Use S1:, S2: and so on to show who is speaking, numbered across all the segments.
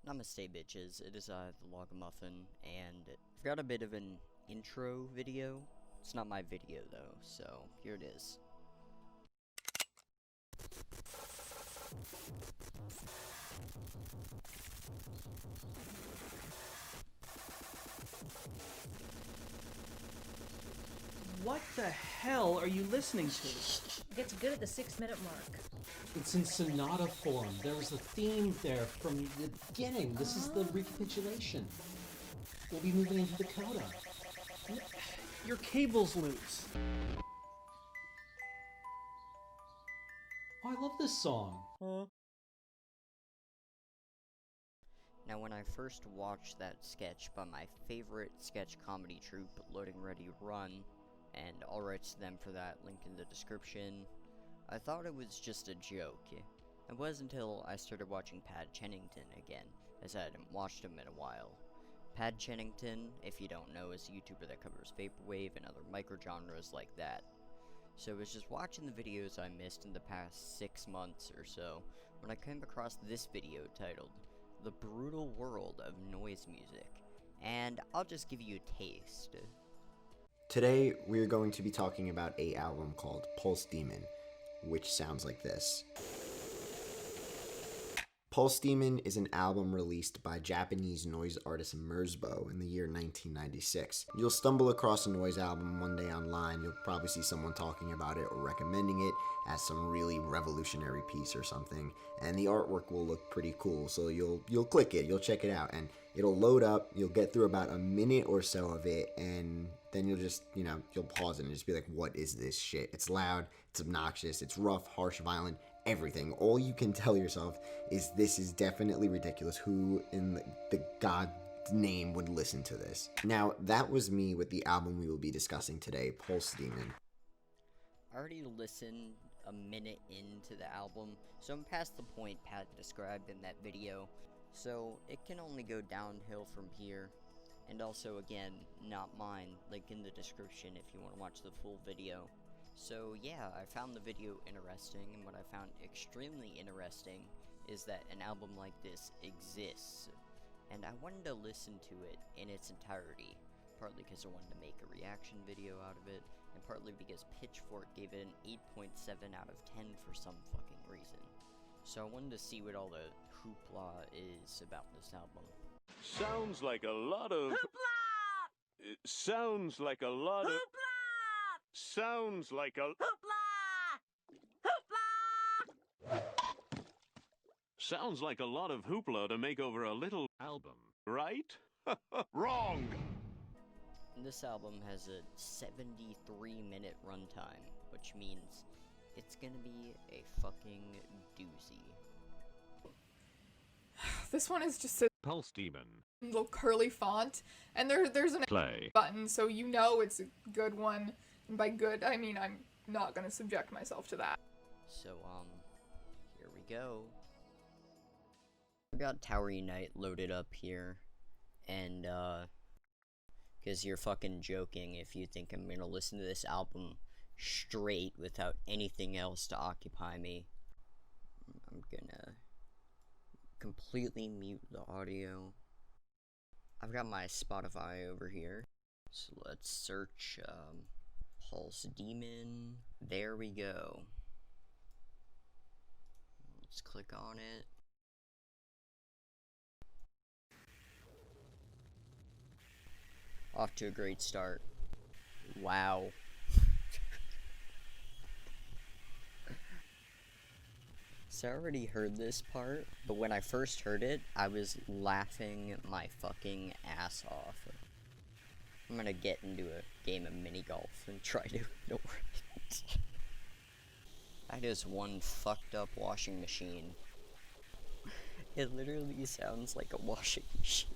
S1: Namaste bitches, it is I, the Logamuffin, and I've got a bit of an intro video. It's not my video though, so here it is.
S2: What the hell are you listening to?
S3: It gets good at the 6-minute mark.
S4: It's in sonata form. There's a theme there from the beginning. This is the recapitulation. We'll be moving into the coda.
S2: Your cable's loose.
S4: Oh, I love this song.
S1: Now when I first watched that sketch by my favorite sketch comedy troupe, Loading Ready Run, and all rights to them for that, link in the description, I thought it was just a joke. It wasn't until I started watching Pad Chennington again, as I hadn't watched him in a while. Pad Chennington, if you don't know, is a YouTuber that covers Vaporwave and other microgenres like that. So I was just watching the videos I missed in the past 6 months or so, when I came across this video titled, The Brutal World of Noise Music, and I'll just give you a taste.
S5: Today, we're going to be talking about an album called Pulse Demon, which sounds like this. Pulse Demon is an album released by Japanese noise artist Merzbow in the year 1996. You'll stumble across a noise album one day online, you'll probably see someone talking about it or recommending it as some really revolutionary piece or something, and the artwork will look pretty cool, so you'll click it, you'll check it out, and it'll load up, you'll get through about a minute or so of it, and then you'll just, you'll pause it and just be like, what is this shit? It's loud, it's obnoxious, it's rough, harsh, violent, everything. All you can tell yourself is this is definitely ridiculous. Who in the God's name would listen to this? Now, that was me with the album we will be discussing today, Pulse Demon.
S1: I already listened a minute into the album, so I'm past the point Pat described in that video, so it can only go downhill from here. And also, again, not mine, link in the description if you want to watch the full video. So yeah, I found the video interesting, and what I found extremely interesting is that an album like this exists, and I wanted to listen to it in its entirety, partly because I wanted to make a reaction video out of it, and partly because Pitchfork gave it an 8.7 out of 10 for some fucking reason. So I wanted to see what all the hoopla is about this album.
S6: Sounds like a lot of... Hoopla! Sounds like a lot of... Hoopla! Sounds like a... Hoopla! Hoopla! Sounds like a lot of hoopla to make over a little album, right? Wrong!
S1: This album has a 73-minute runtime, which means it's gonna be a fucking doozy.
S7: This one is just a
S6: Pulse Demon.
S7: little curly font, and there's an
S6: Play.
S7: button, so you know it's a good one. And by good, I mean I'm not gonna subject myself to that.
S1: So, here we go. I've got Tower Unite loaded up here, and, because you're fucking joking if you think I'm gonna listen to this album straight without anything else to occupy me. I'm gonna completely mute the audio. I've got my Spotify over here, so let's search, Pulse Demon. There we go. Let's click on it. Off to a great start. Wow. So I already heard this part, but when I first heard it, I was laughing my fucking ass off. I'm gonna get into a game of mini golf and try to ignore it. That is one fucked up washing machine. It literally sounds like a washing machine.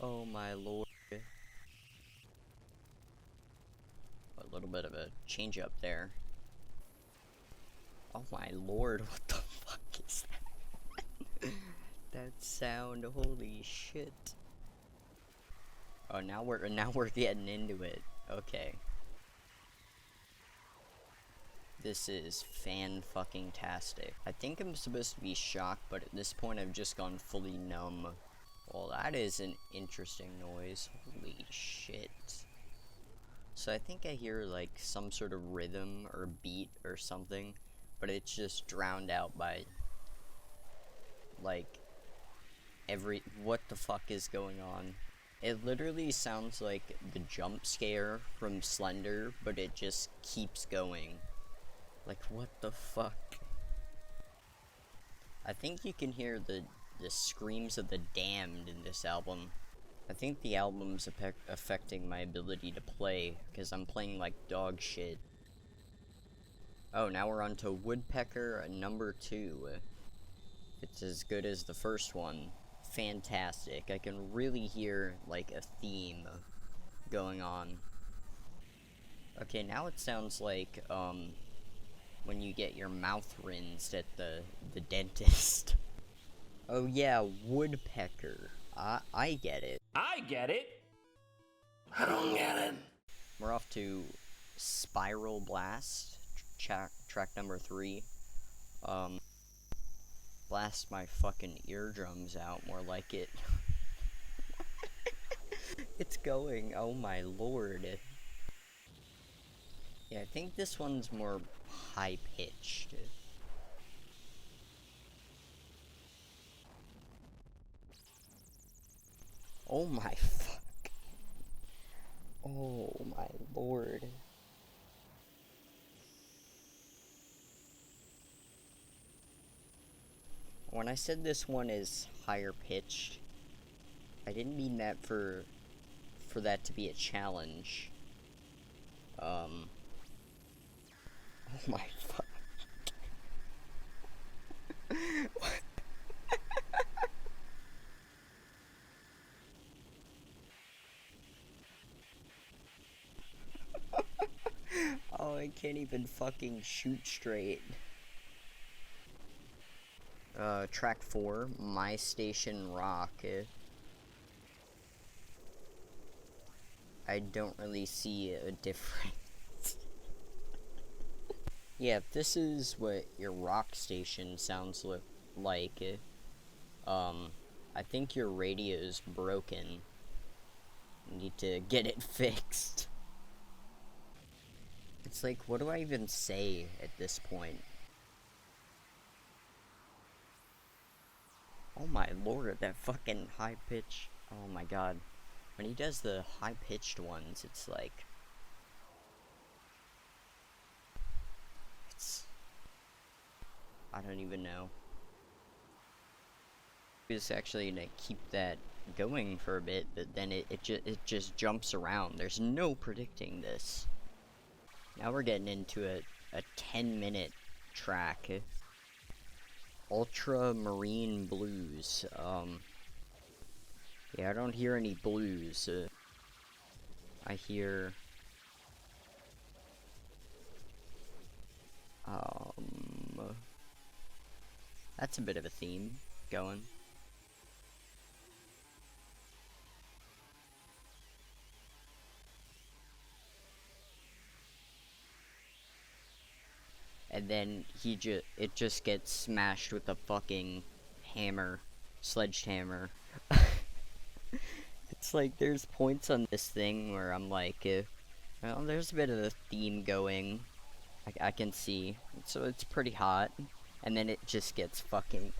S1: Oh my lord. A little bit of a change up there. Oh my lord, what the fuck is that? That sound, holy shit. Oh, now we're getting into it. Okay. this is fan-fucking-tastic. I think I'm supposed to be shocked, but at this point I've just gone fully numb. Well, that is an interesting noise. Holy shit. So I think I hear, like, some sort of rhythm or beat or something, but it's just drowned out by, like, what the fuck is going on? It literally sounds like the jump scare from Slender, but it just keeps going. Like, what the fuck? I think you can hear the screams of the damned in this album. I think the album's affecting my ability to play, because I'm playing like dog shit. Oh, now we're on to Woodpecker number 2. It's as good as the first one. Fantastic. I can really hear, like, a theme going on. Okay, now it sounds like, when you get your mouth rinsed at the dentist. Oh yeah, Woodpecker. I get it.
S2: I get it.
S8: I don't get it.
S1: We're off to Spiral Blast, track number 3. Blast my fucking eardrums out, more like it. It's going, oh my lord. Yeah, I think this one's more high-pitched. Oh my fuck. Oh my lord. When I said this one is higher pitched, I didn't mean that for that to be a challenge. Oh my fuck. Oh, I can't even fucking shoot straight. Track 4, My Station Rock. I don't really see a difference. Yeah, if this is what your rock station sounds like, I think your radio's broken. You need to get it fixed. It's like, what do I even say at this point? Oh my lord, that fucking high pitch. Oh my god. When he does the high pitched ones, it's like... I don't even know. It's actually gonna keep that going for a bit, but then it just jumps around. There's no predicting this. Now we're getting into a 10-minute track. Ultramarine Blues. Yeah, I don't hear any blues. I hear... That's a bit of a theme going. And then it just gets smashed with a fucking hammer, sledgehammer. It's like there's points on this thing where I'm like, well, there's a bit of a theme going. I can see, so it's pretty hot. And then it just gets fucking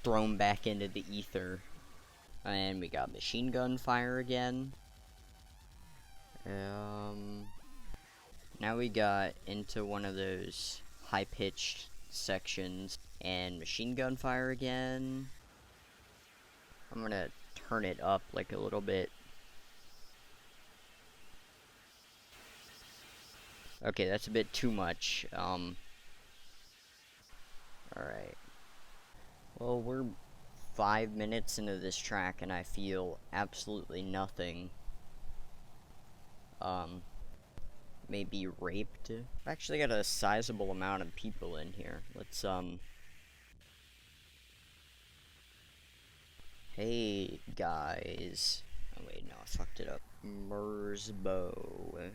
S1: thrown back into the ether. And we got machine gun fire again. Now we got into one of those high-pitched sections. And machine gun fire again. I'm gonna turn it up like a little bit. Okay, that's a bit too much. Alright. Well, we're 5 minutes into this track and I feel absolutely nothing. Maybe raped. I've actually got a sizable amount of people in here. Let's, Hey, guys. Oh, wait, no, I fucked it up. Merzbow.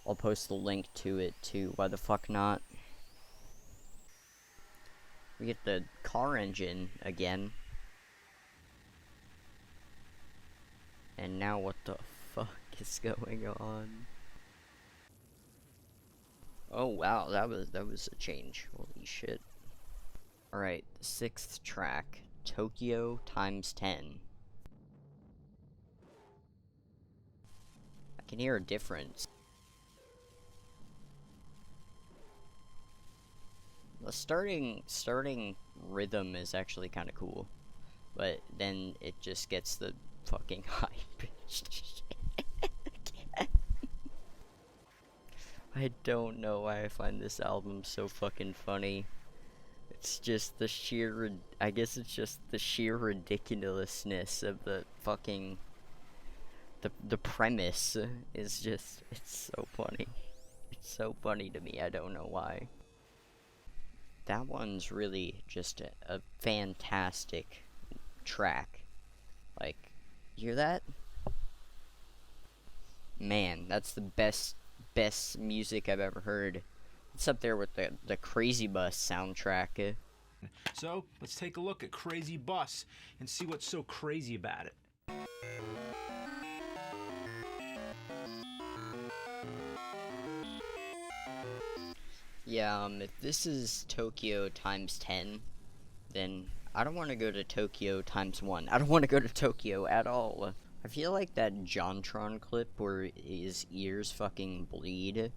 S1: I'll post the link to it too. Why the fuck not? We get the car engine again. And now what the fuck is going on? Oh wow, that was a change. Holy shit. Alright, the 6th track, Tokyo times 10. I can hear a difference. The starting rhythm is actually kind of cool, but then it just gets the fucking high pitched again. I don't know why I find this album so fucking funny. It's just the sheer, I guess it's just the sheer ridiculousness of the fucking, the premise is just, it's so funny. It's so funny to me, I don't know why. That one's really just a fantastic track. Like, you hear that? Man, that's the best music I've ever heard. It's up there with the Crazy Bus soundtrack.
S9: So, let's take a look at Crazy Bus and see what's so crazy about it.
S1: Yeah, if this is Tokyo times 10, then I don't want to go to Tokyo times 1. I don't want to go to Tokyo at all. I feel like that JonTron clip where his ears fucking bleed,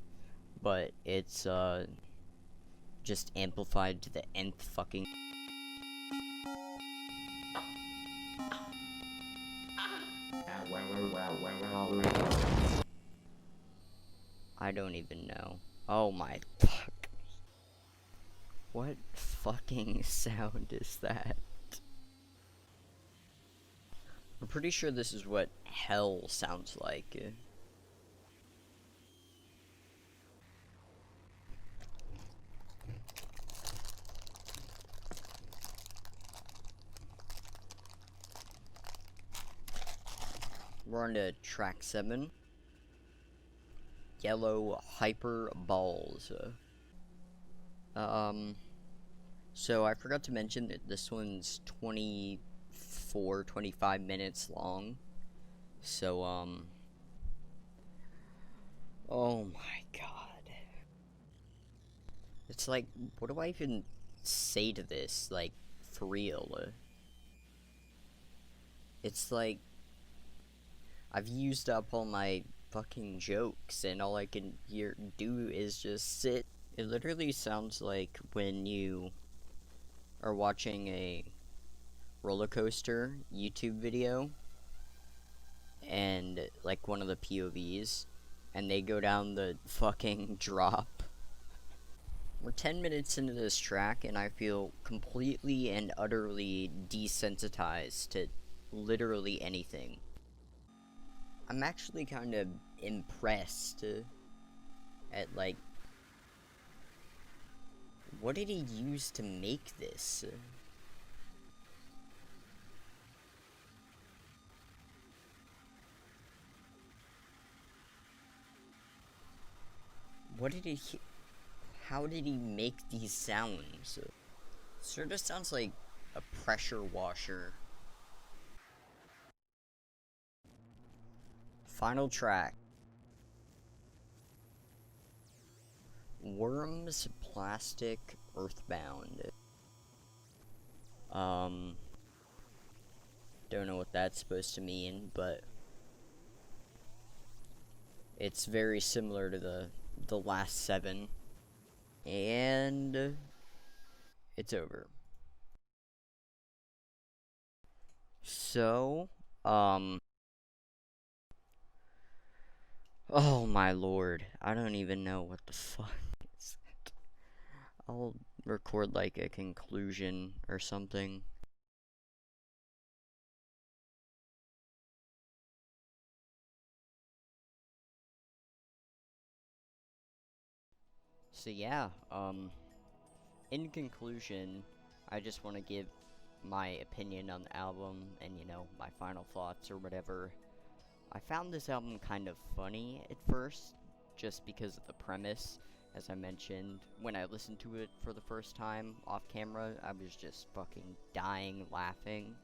S1: but it's, just amplified to the nth fucking... I don't even know. Oh my fuck. What fucking sound is that? I'm pretty sure this is what hell sounds like. We're on to track 7. Yellow Hyper Balls. So I forgot to mention that this one's 25 minutes long. So, oh my god. It's like, what do I even say to this? Like, for real. It's like, I've used up all my fucking jokes, and all I can do is just sit. It literally sounds like when you are watching a roller coaster YouTube video, and like one of the POVs, and they go down the fucking drop. We're 10 minutes into this track, and I feel completely and utterly desensitized to literally anything. I'm actually kind of impressed at, like, what did he use to make this? How did he make these sounds? Sort of sounds like a pressure washer. Final track. Worms Plastic Earthbound. Don't know what that's supposed to mean, but it's very similar to the last 7. And it's over. So, oh my lord, I don't even know what the fuck is that. I'll record like a conclusion or something. So yeah, in conclusion, I just want to give my opinion on the album and, you know, my final thoughts or whatever. I found this album kind of funny at first, just because of the premise. As I mentioned, when I listened to it for the first time off camera, I was just fucking dying laughing.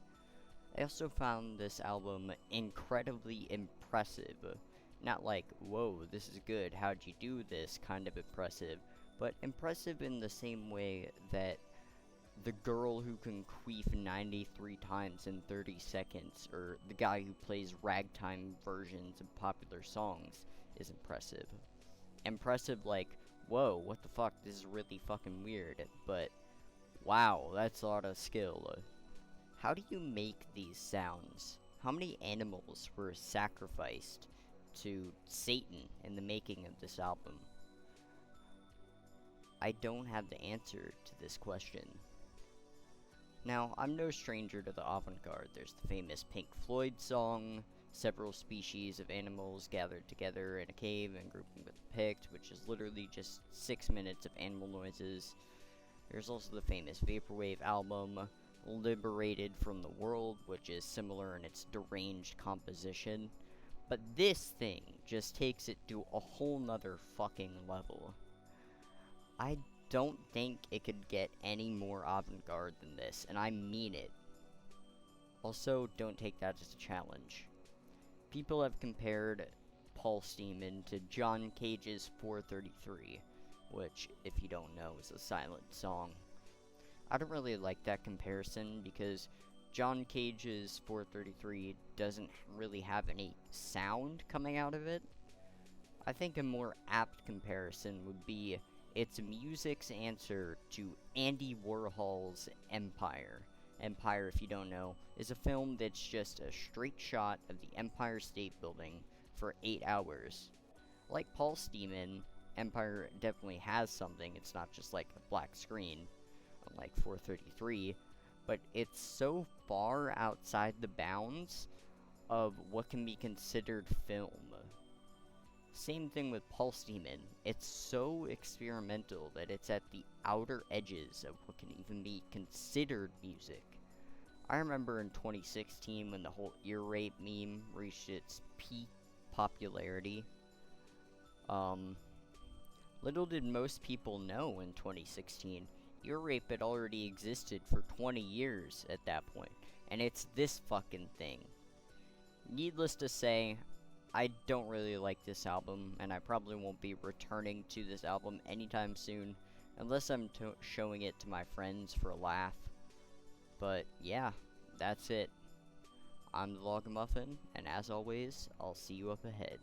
S1: I also found this album incredibly impressive. Not like, whoa, this is good, how'd you do this kind of impressive, but impressive in the same way that the girl who can queef 93 times in 30 seconds, or the guy who plays ragtime versions of popular songs, is impressive. Impressive like, whoa, what the fuck, this is really fucking weird, but wow, that's a lot of skill. How do you make these sounds? How many animals were sacrificed to Satan in the making of this album? I don't have the answer to this question. Now, I'm no stranger to the avant-garde. There's the famous Pink Floyd song, several species of animals gathered together in a cave and grouping with a pict, which is literally just 6 minutes of animal noises. There's also the famous Vaporwave album, Liberated from the World, which is similar in its deranged composition. But this thing just takes it to a whole nother fucking level. I don't think it could get any more avant-garde than this, and I mean it. Also, don't take that as a challenge. People have compared Pulse Demon to John Cage's 433, which, if you don't know, is a silent song. I don't really like that comparison because John Cage's 433 doesn't really have any sound coming out of it. I think a more apt comparison would be it's music's answer to Andy Warhol's Empire. Empire, if you don't know, is a film that's just a straight shot of the Empire State Building for 8 hours. Like Pulse Demon, Empire definitely has something, it's not just like a black screen, unlike 433, but it's so far outside the bounds of what can be considered film. Same thing with Pulse Demon. It's so experimental that it's at the outer edges of what can even be considered music. I remember in 2016 when the whole ear rape meme reached its peak popularity. Little did most people know in 2016, ear rape had already existed for 20 years at that point, and it's this fucking thing. Needless to say, I don't really like this album, and I probably won't be returning to this album anytime soon, unless I'm showing it to my friends for a laugh. But yeah, that's it. I'm the Logmuffin, and as always, I'll see you up ahead.